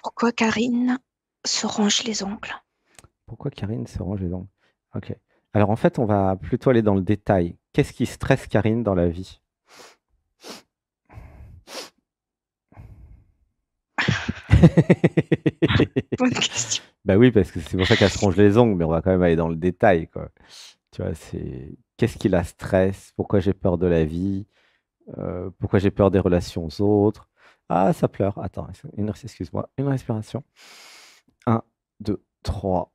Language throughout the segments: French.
Pourquoi Karine se ronge les ongles? Pourquoi Karine se range les ongles? Ok. Alors en fait, on va plutôt aller dans le détail. Qu'est-ce qui stresse Karine dans la vie? Bonne question. Bah oui, parce que c'est pour ça qu'elle se ronge les ongles, mais on va quand même aller dans le détail, quoi. Tu vois, c'est qu'est-ce qui la stresse? Pourquoi j'ai peur de la vie? Pourquoi j'ai peur des relations aux autres? Ah, ça pleure. Attends, excuse-moi, une respiration. Un, 2, 3.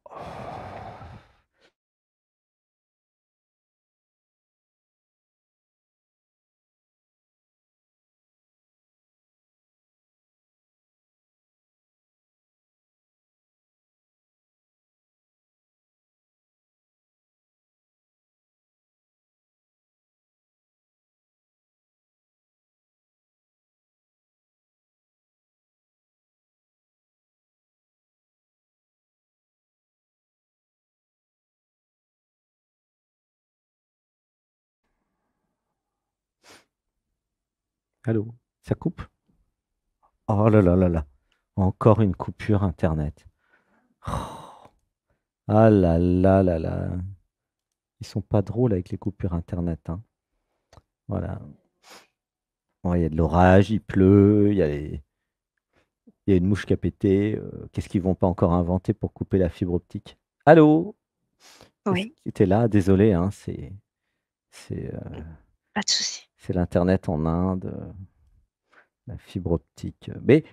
Allô? Ça coupe? Oh là là là là. Encore une coupure Internet. Oh. Ah là là là là. Ils sont pas drôles avec les coupures Internet, hein. Voilà. Ouais, il y a de l'orage, il pleut, il y a une mouche qui a pété. Qu'est-ce qu'ils vont pas encore inventer pour couper la fibre optique? Allô? Est-ce Oui, que tu es là? Désolé, hein, c'est, pas de souci. c'est l'Internet en Inde, la fibre optique. Mais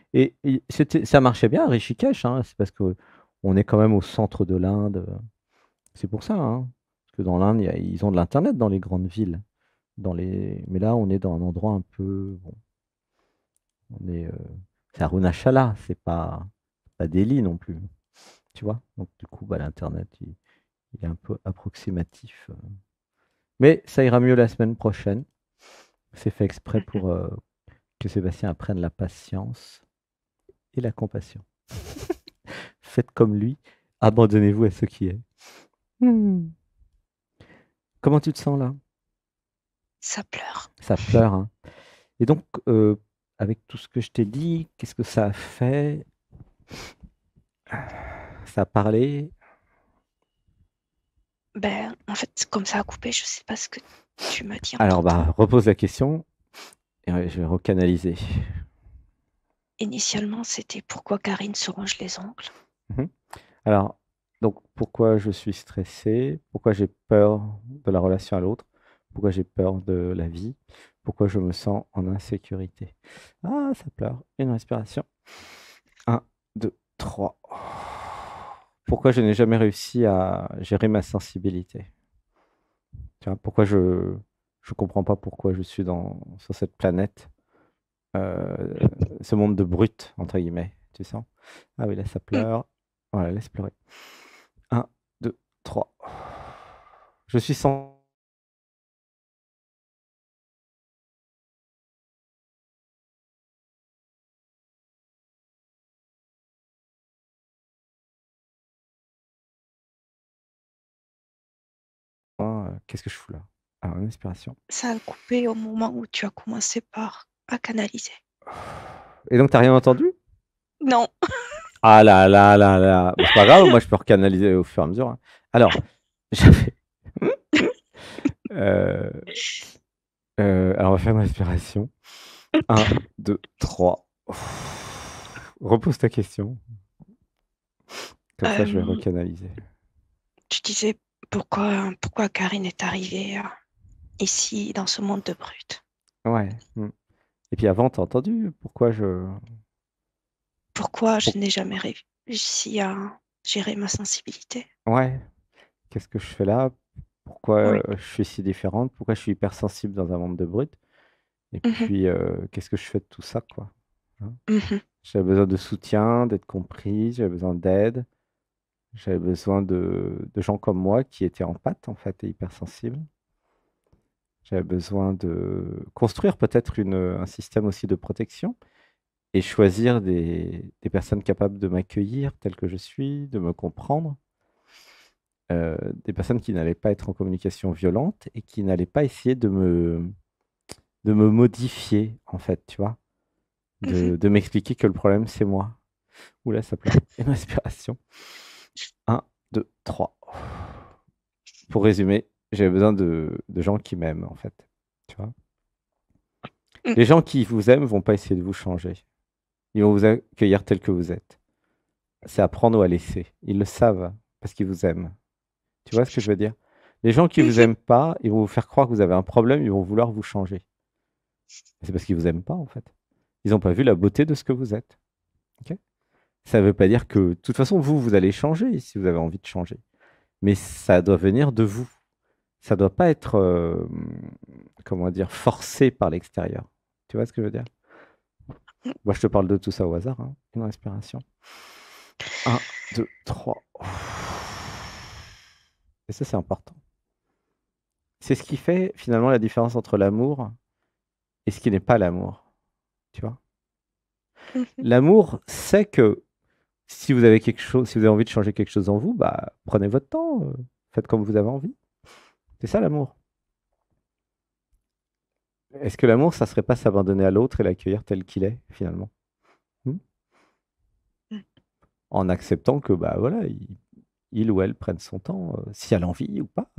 ça marchait bien à Rishikesh, hein. C'est parce que on est quand même au centre de l'Inde. C'est pour ça, hein. Parce que dans l'Inde, ils ont de l'Internet dans les grandes villes. Mais là, on est dans un endroit un peu. Bon, c'est Arunachala, c'est pas Delhi non plus. Tu vois? Donc, du coup, bah, l'Internet, il est un peu approximatif. Mais ça ira mieux la semaine prochaine. C'est fait exprès Mhm. pour que Sébastien apprenne la patience et la compassion. Faites comme lui, abandonnez-vous à ce qui est. Hmm. Comment tu te sens là? Ça pleure. Ça pleure, hein. Et donc, avec tout ce que je t'ai dit, qu'est-ce que ça a fait? Ça a parlé? Ben, en fait, comme ça a coupé, je sais pas ce que tu m'as dit Alors, entre-temps. bah, repose la question et je vais recanaliser. Initialement, c'était pourquoi Karine se ronge les ongles. Mhm. Alors, donc, pourquoi je suis stressé? Pourquoi j'ai peur de la relation à l'autre? Pourquoi j'ai peur de la vie? Pourquoi je me sens en insécurité? Ah, ça pleure. Une respiration. Un, deux, trois. Pourquoi je n'ai jamais réussi à gérer ma sensibilité? Tu vois, pourquoi je comprends pas pourquoi je suis sur cette planète, euh, ce monde de brutes, entre guillemets, tu sens? Ah oui, là, ça Mm. pleure. Voilà, laisse pleurer. Un, 2, 3. Je suis sans... Qu'est-ce que je fous là? Alors, une inspiration. Ça a coupé au moment où tu as commencé par à canaliser. Et donc, t'as rien entendu? Non. Ah là là là là. Bon, c'est pas grave, moi je peux recanaliser au fur et à mesure, hein. Alors, j'avais... Euh, alors, on va faire une respiration. Un, 2, 3. Repose ta question. Comme ça, je vais Euh, recanaliser. tu disais pourquoi Karine est arrivée ici dans ce monde de brutes. Ouais. Mm. Et puis avant, t'as entendu pourquoi je... Pourquoi je pour- n'ai jamais réussi à gérer ma sensibilité. Ouais. Qu'est-ce que je fais là? Pourquoi Oui. je suis si différente? Pourquoi je suis hypersensible dans un monde de brutes? Et Mhm, puis, qu'est-ce que je fais de tout ça, quoi? Hein. mhm, J'avais besoin de soutien, d'être compris, j'avais besoin d'aide, j'avais besoin de gens comme moi qui étaient empathes, en fait, et hypersensibles. J'avais besoin de construire peut-être un système aussi de protection et choisir des personnes capables de m'accueillir tel que je suis, de me comprendre, des personnes qui n'allaient pas être en communication violente et qui n'allaient pas essayer de me modifier, en fait, tu vois, mhm. de m'expliquer que le problème, c'est moi. Oula, ça pleure. Une respiration. Un, deux, trois. Pour résumer, j'ai besoin de gens qui m'aiment, en fait. Tu vois? Mm. Les gens qui vous aiment vont pas essayer de vous changer. Ils vont vous accueillir tel que vous êtes. C'est à prendre ou à laisser. Ils le savent parce qu'ils vous aiment. Tu vois ce que je veux dire? Les gens qui vous Mhm. aiment pas, ils vont vous faire croire que vous avez un problème, ils vont vouloir vous changer. C'est parce qu'ils vous aiment pas, en fait. Ils n'ont pas vu la beauté de ce que vous êtes. Ok. Ça ne veut pas dire que, de toute façon, vous allez changer si vous avez envie de changer. Mais ça doit venir de vous. Ça ne doit pas être, comment dire, forcé par l'extérieur. Tu vois ce que je veux dire? Moi, je te parle de tout ça au hasard, hein. Une respiration. Un, deux, trois. Et ça, c'est important. C'est ce qui fait finalement la différence entre l'amour et ce qui n'est pas l'amour. Tu vois? Mhm. L'amour, c'est que si vous avez quelque chose, si vous avez envie de changer quelque chose en vous, bah, prenez votre temps, faites comme vous avez envie. C'est ça l'amour. Est-ce que l'amour, ça serait pas s'abandonner à l'autre et l'accueillir tel qu'il est, finalement? Hmm. En acceptant que, bah voilà, il ou elle prenne son temps, si elle a envie ou pas.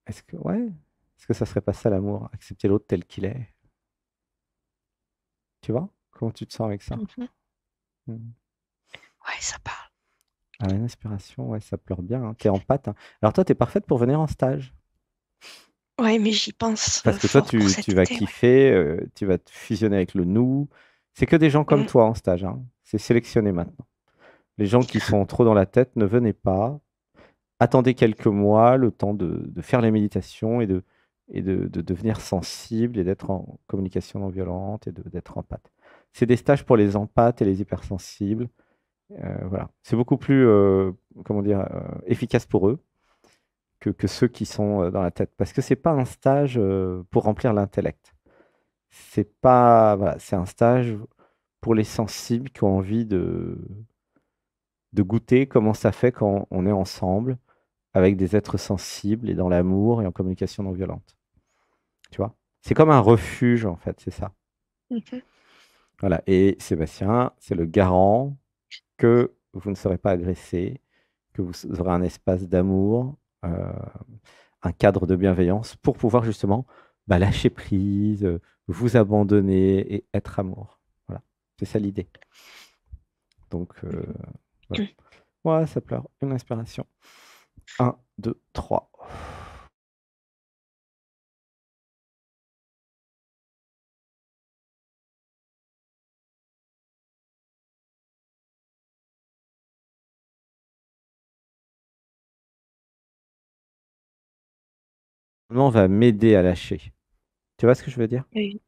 Est-ce que, ouais, est-ce que ça serait pas ça l'amour? Accepter l'autre tel qu'il est. Tu vois? Comment tu te sens avec ça? Mhm. Hmm. Ouais, ça parle. Ah, une inspiration, ouais, ça pleure bien, hein. T'es en pâte, hein. Alors toi, t'es parfaite pour venir en stage. Ouais, mais j'y pense Parce que toi, fort pour tu cet vas été, ouais. kiffer, tu vas te fusionner avec le nous. C'est que des gens comme Mm. toi en stage, hein. C'est sélectionné maintenant. Les gens qui sont trop dans la tête, ne venez pas. Attendez quelques mois, le temps de faire les méditations et de devenir sensible et d'être en communication non violente et d'être empathe. C'est des stages pour les empathes et les hypersensibles. Voilà. C'est beaucoup plus, comment dire, efficace pour eux que ceux qui sont dans la tête. Parce que c'est pas un stage pour remplir l'intellect. C'est pas, voilà, c'est un stage pour les sensibles qui ont envie de goûter comment ça fait quand on est ensemble avec des êtres sensibles et dans l'amour et en communication non violente. Tu vois? C'est comme un refuge, en fait, c'est ça. Mhm. Voilà. Et Sébastien, c'est le garant que vous ne serez pas agressé, que vous aurez un espace d'amour, un cadre de bienveillance pour pouvoir justement bah, lâcher prise, vous abandonner et être amour. Voilà. C'est ça l'idée. Donc, voilà. Ouais, ça pleure. Une inspiration. Un, deux, trois. On va m'aider à lâcher. Tu vois ce que je veux dire? Il y a eu, Et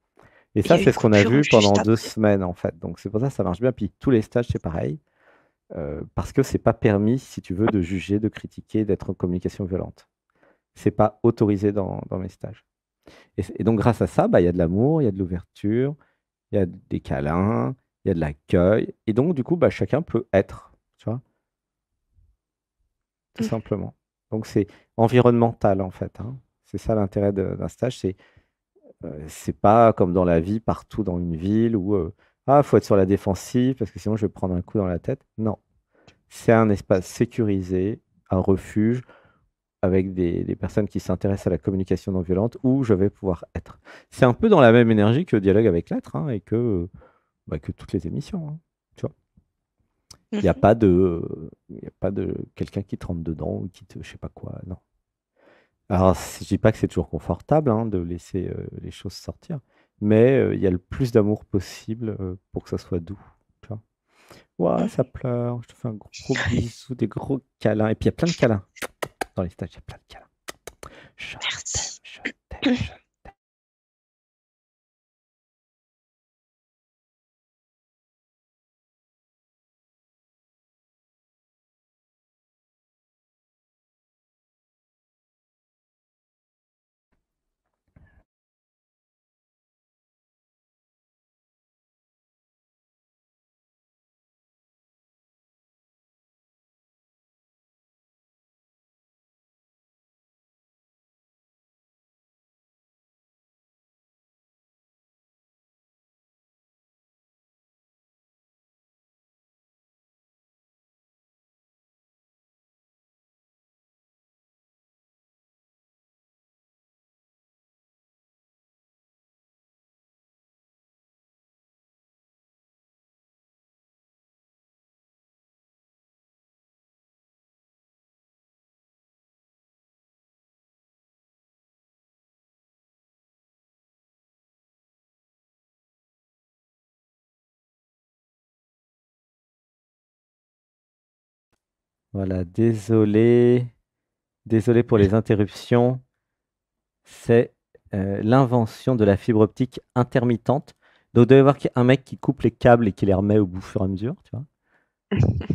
il y ça, a eu c'est une ce qu'on a coupure vu pendant juste 2 après. semaines, en fait. Donc, c'est pour ça que ça marche bien. Puis, tous les stages, c'est pareil. Parce que c'est pas permis, si tu veux, de juger, de critiquer, d'être en communication violente. C'est pas autorisé dans mes stages. Et donc, grâce à ça, bah, il y a de l'amour, il y a de l'ouverture, il y a des câlins, il y a de l'accueil. Et donc, du coup, bah, chacun peut être, tu vois, tout Mm. simplement. Donc, c'est environnemental, en fait, hein. C'est ça l'intérêt d'un stage. C'est pas comme dans la vie, partout dans une ville où ah, faut être sur la défensive parce que sinon je vais prendre un coup dans la tête. Non, c'est un espace sécurisé, un refuge avec des personnes qui s'intéressent à la communication non violente où je vais pouvoir être. C'est un peu dans la même énergie que Dialogue avec l'être, hein, et bah, que toutes les émissions, hein, tu vois. Il n'y a Mhm. pas il y a pas de quelqu'un qui te rentre dedans ou qui te, je sais pas quoi, non. Alors, je dis pas que c'est toujours confortable, hein, de laisser les choses sortir, mais il y a le plus d'amour possible pour que ça soit doux. Tu vois. Ouah, ça Mhm. pleure, je te fais un gros bisou, des gros câlins. Et puis il y a plein de câlins. Dans les stages, il y a plein de câlins. Je t'aime, Merci. je t'aime, je Voilà, désolé. Désolé pour les interruptions. C'est l'invention de la fibre optique intermittente. Donc, il doit y avoir un mec qui coupe les câbles et qui les remet au bout au fur et à mesure, tu vois.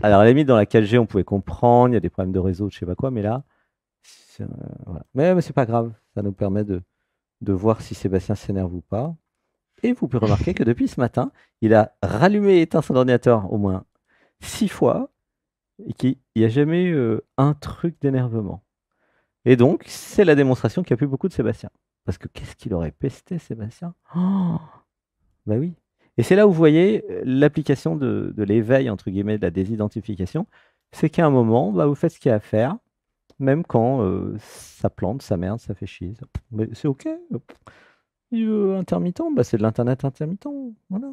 Alors, à la limite, dans la 4G, on pouvait comprendre, il y a des problèmes de réseau, je sais pas quoi, mais là, c'est, voilà. Mais c'est pas grave, ça nous permet de voir si Sébastien s'énerve ou pas. Et vous pouvez remarquer que depuis ce matin, il a rallumé et éteint son ordinateur au moins 6 fois et qu'il n'y a jamais eu un truc d'énervement. Et donc, c'est la démonstration qu'il n'y a plus beaucoup de Sébastien. Parce que qu'est-ce qu'il aurait pesté, Sébastien? Oh, bah oui. Et c'est là où vous voyez l'application de l'éveil, entre guillemets, de la désidentification. C'est qu'à un moment, bah, vous faites ce qu'il y a à faire, même quand ça plante, ça merde, ça fait chier. Mais c'est OK. Intermittent, bah, c'est de l'internet intermittent. Voilà.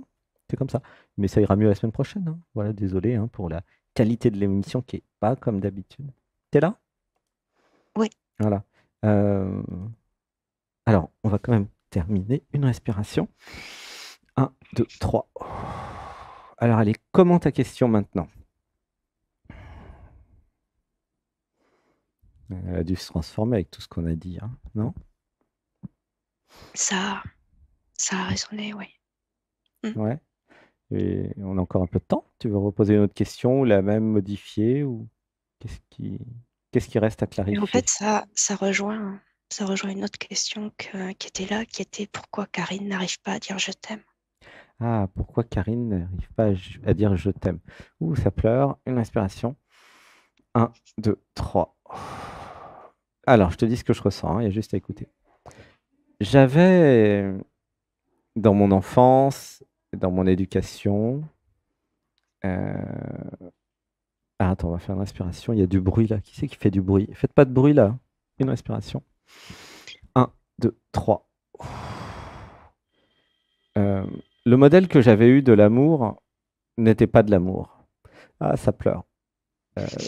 C'est comme ça. Mais ça ira mieux la semaine prochaine, hein. Voilà, désolé hein, pour la qualité de l'émission qui est pas comme d'habitude. T'es là? Oui, Voilà. Euh, Alors, on va quand même terminer une respiration. Un, 2, 3. Alors, allez, comment ta question maintenant? Elle a dû se transformer avec tout ce qu'on a dit, hein, non? ça, ça a résonné, oui. Mm. Ouais. Et on a encore un peu de temps. Tu veux reposer une autre question ou la même modifier ou qu'est-ce qui, qu'est-ce qui reste à Et en fait, clarifier? ça rejoint une autre question qui était là, qui était pourquoi Karine n'arrive pas à dire je t'aime. Ah, pourquoi Karine n'arrive pas à dire je t'aime? Ouh, ça pleure. Une respiration. Un, 2, 3. Alors, je te dis ce que je ressens, hein, il y a juste à écouter. J'avais, dans mon enfance, dans mon éducation, attends, on va faire une respiration. Il y a du bruit là. Qui c'est qui fait du bruit? Faites pas de bruit là. Une respiration. Un, 2, 3. Euh, le modèle que j'avais eu de l'amour n'était pas de l'amour. Ah, ça pleure.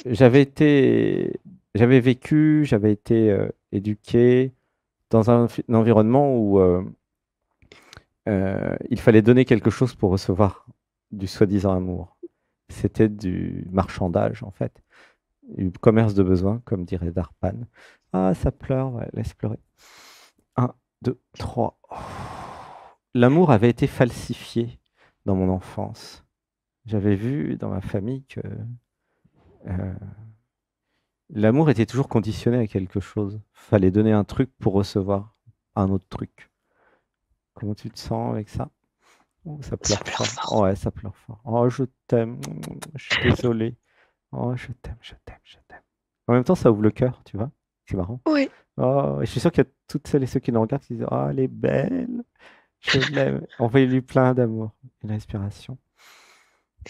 J'avais été, j'avais vécu, j'avais été éduqué dans un environnement où il fallait donner quelque chose pour recevoir du soi-disant amour. C'était du marchandage, en fait. Du commerce de besoins, comme dirait Darpan. Ah, ça pleure, ouais, laisse pleurer. Un, 2, 3. L'amour avait été falsifié dans mon enfance. J'avais vu dans ma famille que euh, l'amour était toujours conditionné à quelque chose. Fallait donner un truc pour recevoir un autre truc. Comment tu te sens avec ça? Oh, ça Ça pleure pleure fort. fort. Oh, ouais, ça pleure fort. Oh, je t'aime. Je suis désolé. Oh, je t'aime, je t'aime, je t'aime. En même temps, ça ouvre le cœur, tu vois. C'est marrant. Oui, Oh, et je suis sûr qu'il y a toutes celles et ceux qui nous regardent qui disent, oh, elle est belle. Je l'aime. Envoyez-lui plein d'amour. Une respiration.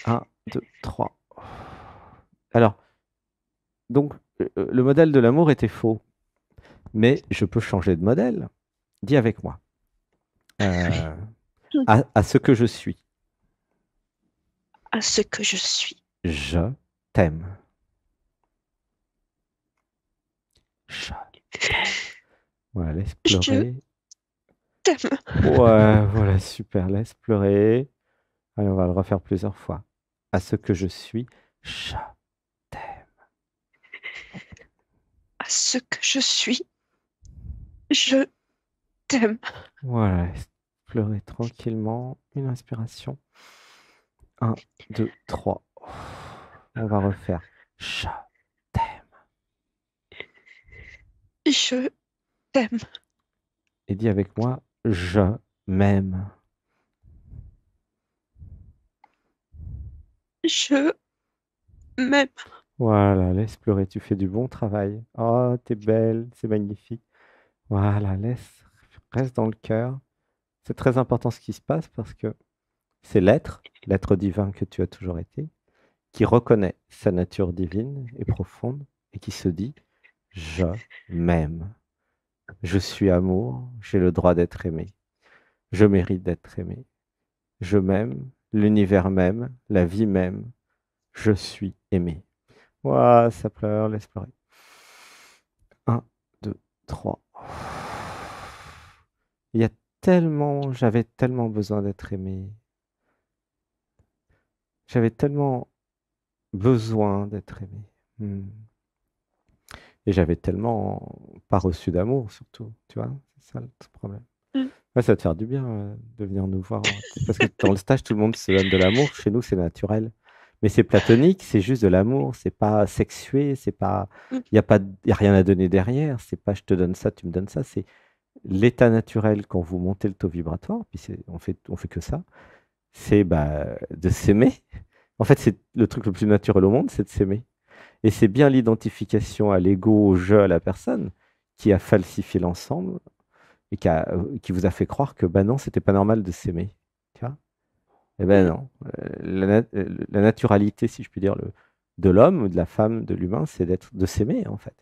Un, 2, 3. Alors, donc, le modèle de l'amour était faux. Mais je peux changer de modèle. Dis avec moi. Euh, à ce que je suis. à ce que je suis. Je t'aime. Je t'aime. Voilà, laisse Je pleurer. t'aime. Ouais, voilà, super, laisse pleurer. Allez, on va le refaire plusieurs fois. À ce que je suis, je t'aime. À ce que je suis. Je t'aime. Voilà, laisse pleurer tranquillement. Une inspiration. Un, 2, 3. On va refaire. Je t'aime. Je t'aime. Et dis avec moi, je m'aime. Je m'aime. Voilà, laisse pleurer, tu fais du bon travail. Oh, t'es belle, c'est magnifique. Voilà, reste dans le cœur. C'est très important ce qui se passe parce que c'est l'être divin que tu as toujours été, qui reconnaît sa nature divine et profonde et qui se dit, je m'aime. Je suis amour, j'ai le droit d'être aimé. Je mérite d'être aimé. Je m'aime, l'univers m'aime, la vie m'aime. Je suis aimé. Ouah, ça pleure, laisse pleurer. Un, 2, 3. J'avais tellement besoin d'être aimé. J'avais tellement besoin d'être aimé. Hmm. Et j'avais tellement pas reçu d'amour, surtout, tu vois, c'est ça le problème. Mm. Ouais, ça va te faire du bien de venir nous voir. Parce que dans le stage, tout le monde se donne de l'amour. Chez nous, c'est naturel. Mais c'est platonique, c'est juste de l'amour. C'est pas sexué, c'est pas. Mm. Il n'y a pas, y a rien à donner derrière. C'est pas je te donne ça, tu me donnes ça. C'est l'état naturel quand vous montez le taux vibratoire. Puis on fait que ça. C'est bah, de s'aimer. En fait, c'est le truc le plus naturel au monde, c'est de s'aimer. Et c'est bien l'identification à l'ego, au jeu, à la personne qui a falsifié l'ensemble et qui vous a fait croire que bah non, c'était pas normal de s'aimer. Tu vois? Eh ben Mm. non. La naturalité, si je puis dire, de l'homme ou de la femme, de l'humain, c'est de s'aimer, en fait.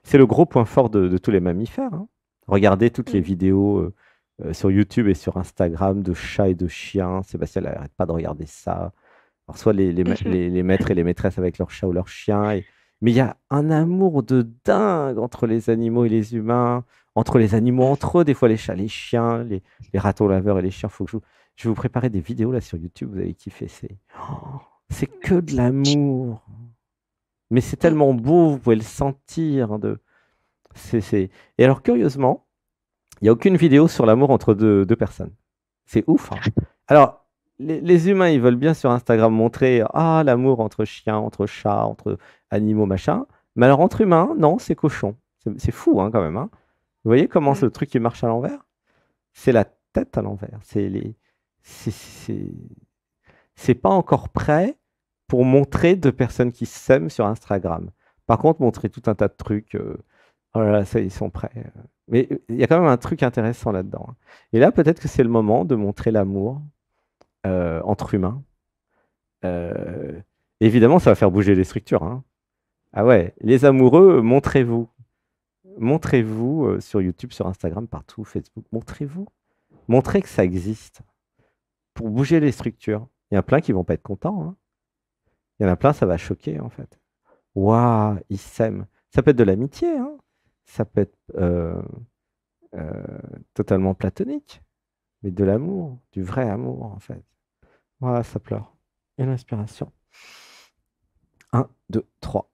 C'est le gros point fort de tous les mammifères, hein. Regardez toutes les Mm. vidéos sur YouTube et sur Instagram de chats et de chiens. Sébastien n'arrête pas de regarder ça. Alors, soit Mhm. les maîtres et les maîtresses avec leurs chats ou leurs chiens. Mais il y a un amour de dingue entre les animaux et les humains, entre les animaux entre eux, des fois les chats, les chiens, les ratons laveurs et les chiens. Je vais vous préparer des vidéos là sur YouTube, vous allez kiffer. C'est que de l'amour. Mais c'est Mm. tellement beau, vous pouvez le sentir. Et alors, curieusement, il n'y a aucune vidéo sur l'amour entre deux personnes. C'est ouf, hein. Alors, les humains, ils veulent bien sur Instagram montrer l'amour entre chiens, entre chats, entre animaux, machin. Mais alors, entre humains, non, c'est cochon. C'est fou, hein, quand même, hein. Vous voyez comment Mm. le truc il marche à l'envers? C'est la tête à l'envers. C'est pas encore prêt pour montrer deux personnes qui s'aiment sur Instagram. Par contre, montrer tout un tas de trucs, oh là là, ça, ils sont prêts. Mais il y a quand même un truc intéressant là-dedans, hein. Et là, peut-être que c'est le moment de montrer l'amour entre humains. Euh, Évidemment, ça va faire bouger les structures, hein. Ah ouais, les amoureux, montrez-vous. Montrez-vous sur YouTube, sur Instagram, partout, Facebook. Montrez-vous. Montrez que ça existe pour bouger les structures. Il y en a plein qui vont pas être contents, hein. Il y en a plein, ça va choquer en fait. Waouh, ils s'aiment. Ça peut être de l'amitié, hein. Ça peut être euh, totalement platonique, mais de l'amour, du vrai amour en fait. Voilà, ça pleure. Et l'inspiration. Un, 2, 3.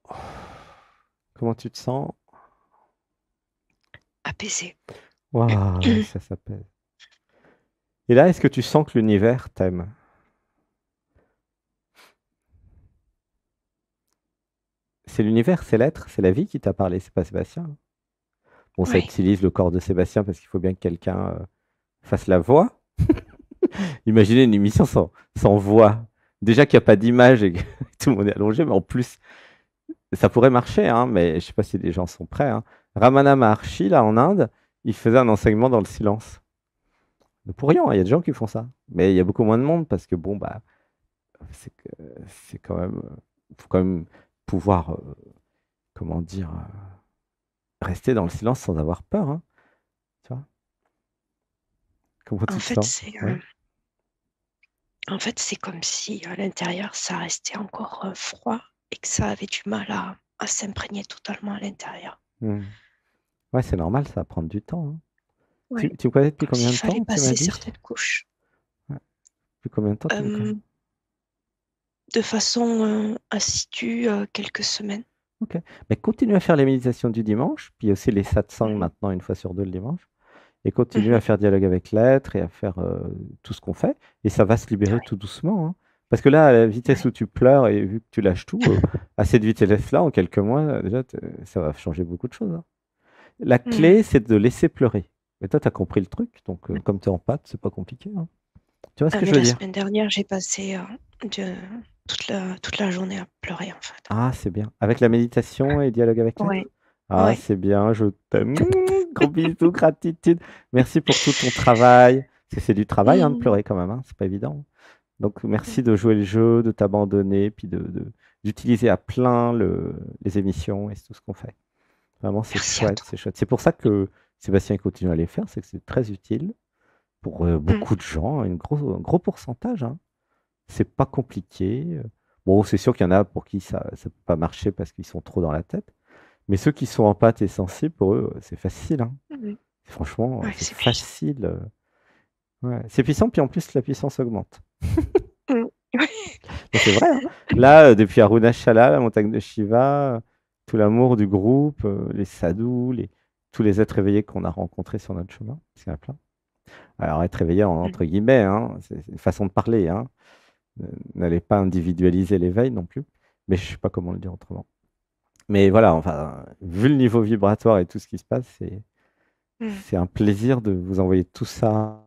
Comment tu te sens? Apaisé. Waouh, ouais, ça s'appelle. Et là, est-ce que tu sens que l'univers t'aime? C'est l'univers, c'est l'être, c'est la vie qui t'a parlé, c'est pas Sébastien, hein. Bon, ça Oui. utilise le corps de Sébastien parce qu'il faut bien que quelqu'un fasse la voix. Imaginez une émission sans voix. Déjà qu'il n'y a pas d'image et que tout le monde est allongé, mais en plus, ça pourrait marcher, hein, mais je ne sais pas si les gens sont prêts, hein. Ramana Maharshi, là, en Inde, il faisait un enseignement dans le silence. Nous pourrions, hein, il y a des gens qui font ça. Mais il y a beaucoup moins de monde parce que, bon, bah, c'est que- c'est quand même. Il faut quand même pouvoir, comment dire, rester dans le silence sans avoir peur, hein, tu vois. Comment En tu te fait, sens? c'est Ouais. comme si à l'intérieur, ça restait encore froid et que ça avait du mal à s'imprégner totalement à l'intérieur. Hmm. Ouais, c'est normal, ça va prendre du temps, hein. Oui. Tu me connais depuis Comme combien s'il de fallait temps, tu m'as passer dit? certaines couches. Ouais. Depuis combien de temps tu me connais? Euh, de façon assidue, quelques semaines. Ok. Mais continue à faire les méditations du dimanche, puis aussi les satsangs Mhm. maintenant, une fois sur deux le dimanche. Et continue Mhm. à faire dialogue avec l'être et à faire tout ce qu'on fait. Et ça va se libérer Ouais. tout doucement, hein. Parce que là, à la vitesse Ouais. où tu pleures et vu que tu lâches tout, à cette vitesse-là, en quelques mois, déjà, ça va changer beaucoup de choses, hein. La Mhm. clé, c'est de laisser pleurer. Mais toi, tu as compris le truc, donc comme tu es en pâte, c'est pas compliqué, hein. Tu vois ce Ah, que mais je veux la dire? semaine dernière, j'ai passé toute la journée à pleurer, en fait. Ah, c'est bien. Avec la méditation et dialogue avec l'être? Ouais. Ah, Ouais. c'est bien, je t'aime. Gros bisous, gratitude. Merci pour tout ton travail. Parce que c'est du travail, hein, de Mhm. pleurer quand même, hein, c'est pas évident. Donc, merci de jouer le jeu, de t'abandonner, puis d'utiliser à plein les émissions et tout ce qu'on fait. Vraiment, c'est Merci à chouette, toi. c'est chouette. C'est pour ça que Sébastien continue à les faire, c'est que c'est très utile pour Mhm. beaucoup de gens, un gros pourcentage, hein. C'est pas compliqué. Bon, c'est sûr qu'il y en a pour qui ça ne peut pas marcher parce qu'ils sont trop dans la tête. Mais ceux qui sont en pâte et sensibles, pour eux, c'est facile, hein. Mhm. Franchement, Ouais, c'est c'est puissant. facile. Ouais. C'est puissant, puis en plus, la puissance augmente. Mhm. Non, c'est vrai, hein. Là, depuis Arunachala, la montagne de Shiva, tout l'amour du groupe, les sadhus, tous les êtres éveillés qu'on a rencontrés sur notre chemin, parce qu'il y en a plein. Alors, être éveillé entre guillemets, hein, c'est une façon de parler, hein. N'allez pas individualiser l'éveil non plus, mais je ne sais pas comment le dire autrement. Mais voilà, enfin, vu le niveau vibratoire et tout ce qui se passe, Mm. c'est un plaisir de vous envoyer tout ça.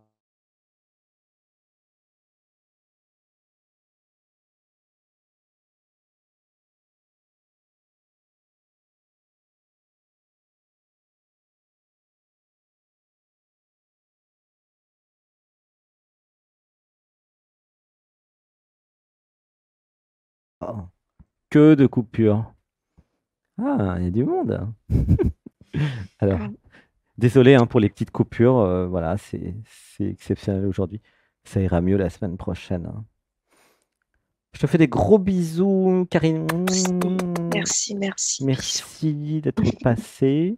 Oh, que de coupures. Ah, il y a du monde, hein. Alors, Mm. désolé hein, pour les petites coupures. Voilà, c'est exceptionnel aujourd'hui. Ça ira mieux la semaine prochaine, hein. Je te fais des gros bisous, Karine. Merci, merci, merci. Bisous. Merci d'être passée.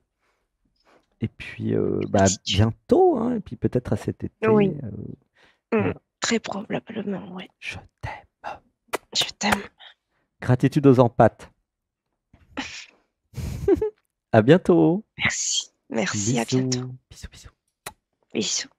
Et puis, bah, Gratitude. bientôt, hein, et puis peut-être à cet Oui, été. mm, Voilà. très probablement, oui. Je t'aime. Je t'aime. Gratitude aux empaths. À bientôt. Merci. Merci, à bientôt. Bisous. Bisous, bisous. Bisous.